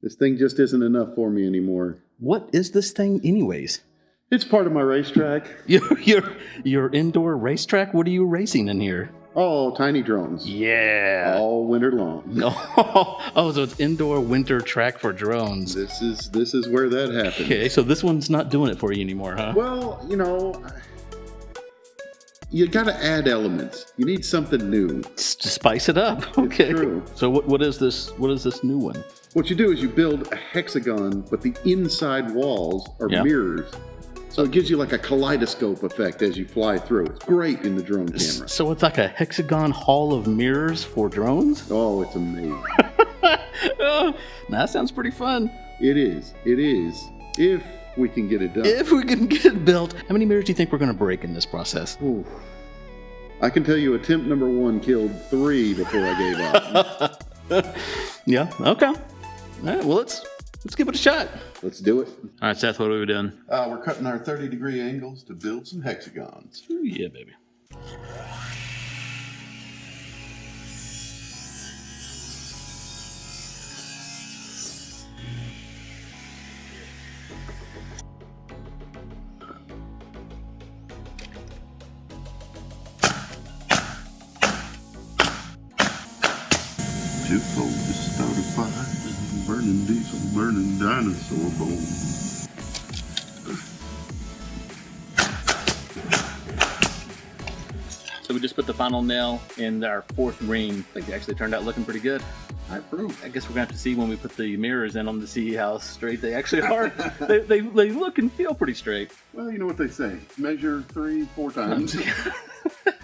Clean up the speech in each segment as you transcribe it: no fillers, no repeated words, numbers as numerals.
This thing just isn't enough for me anymore. What is this thing anyways? It's part of my racetrack. Your indoor racetrack? What are you racing in here? Oh, tiny drones. Yeah. All winter long. Oh, so it's indoor winter track for drones. This is where that happens. Okay, so this one's not doing it for you anymore, huh? Well, you got to add elements. You need something new. To spice it up. Okay. It's true. So what is this? What is this new one? What you do is you build a hexagon, but the inside walls are mirrors. So it gives you like a kaleidoscope effect as you fly through. It's great in the drone camera. So it's like a hexagon hall of mirrors for drones? Oh, it's amazing. Oh, that sounds pretty fun. It is. It is. If we can get it done. If we can get it built. How many mirrors do you think we're going to break in this process? Ooh. I can tell you attempt number 1 killed 3 before I gave up. Yeah, okay. All right, well, let's give it a shot. Let's do it. All right, Seth, what are we doing? We're cutting our 30-degree angles to build some hexagons. Ooh, yeah, baby. Too cold to start a fire. Burning diesel, burning dinosaur bones. So we just put the final nail in our 4th ring. I think they actually turned out looking pretty good. I approve. I guess we're going to have to see when we put the mirrors in them to see how straight they actually are. they look and feel pretty straight. Well, you know what they say. Measure 3-4 times.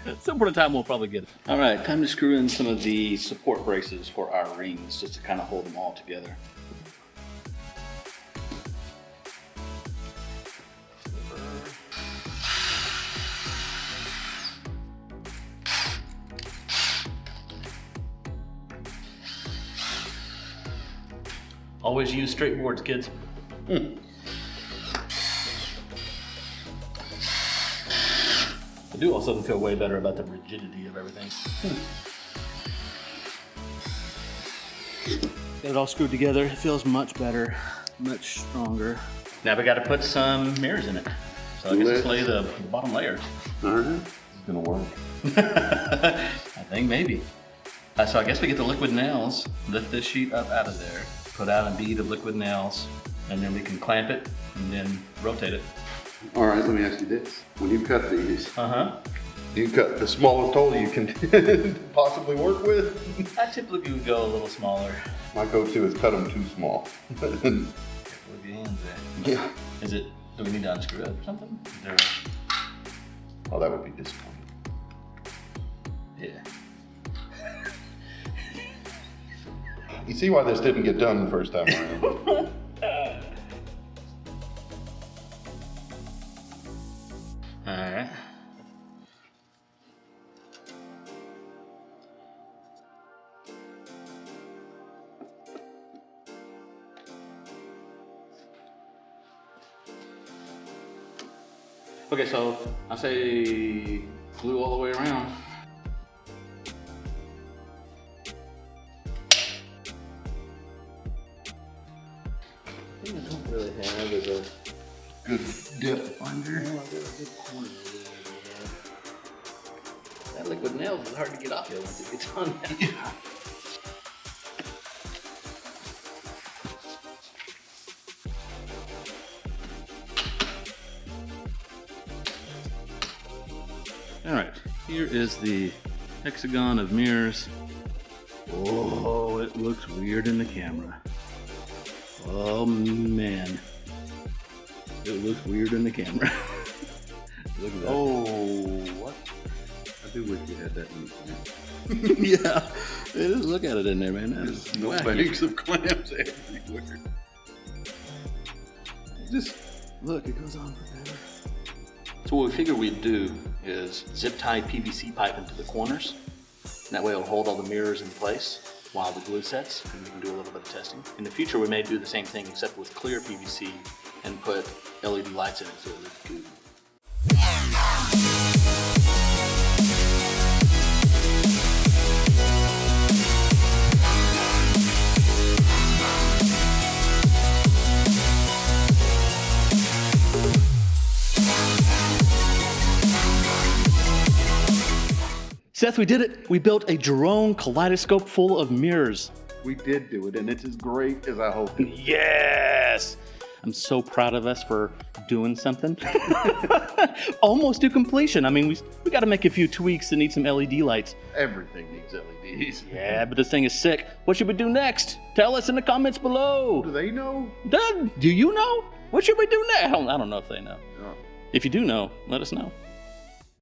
At some point in time, we'll probably get it. All right, time to screw in some of the support braces for our rings, just to kind of hold them all together. Always use straight boards, kids. I do also feel way better about the rigidity of everything. Get it all screwed together. It feels much better, much stronger. Now we got to put some mirrors in it. So I guess let's lay the bottom layers. All right. It's going to work. I think maybe. So I guess we get the liquid nails, lift this sheet up out of there, put out a bead of liquid nails, and then we can clamp it and then rotate it. All right, let me ask you this. When you cut these, you cut the smallest hole you can possibly work with? I typically would go a little smaller. My go-to is cut them too small. Look your hands there. Yeah. Is it, do we need to unscrew it or something? Is there Oh, that would be disappointing. Yeah. You see why this didn't get done the first time around? All right. Okay, so I say glue all the way around. The thing I don't really have is a Good depth finder. That liquid nails is hard to get off you once it gets on there. Yeah. All right, here is the hexagon of mirrors. Oh, it looks weird in the camera. Oh man, it looks weird in the camera. Look at that. Oh, what? I do wish you had that in the Yeah, it is. Look at it in there, man. There's no bags of clamps everywhere. Just look, it goes on forever. So what we figured we'd do is zip tie PVC pipe into the corners. And that way it'll hold all the mirrors in place while the glue sets, and we can do a little bit of testing. In the future, we may do the same thing except with clear PVC and put LED lights in it so it looks good. Seth, we did it. We built a drone kaleidoscope full of mirrors. We did do it, and it's as great as I hoped. Yes! I'm so proud of us for doing something. Almost to completion. I mean, we got to make a few tweaks and need some LED lights. Everything needs LEDs. Yeah, but this thing is sick. What should we do next? Tell us in the comments below. Do they know? Do you know? What should we do next? I don't know if they know. Oh. If you do know, let us know.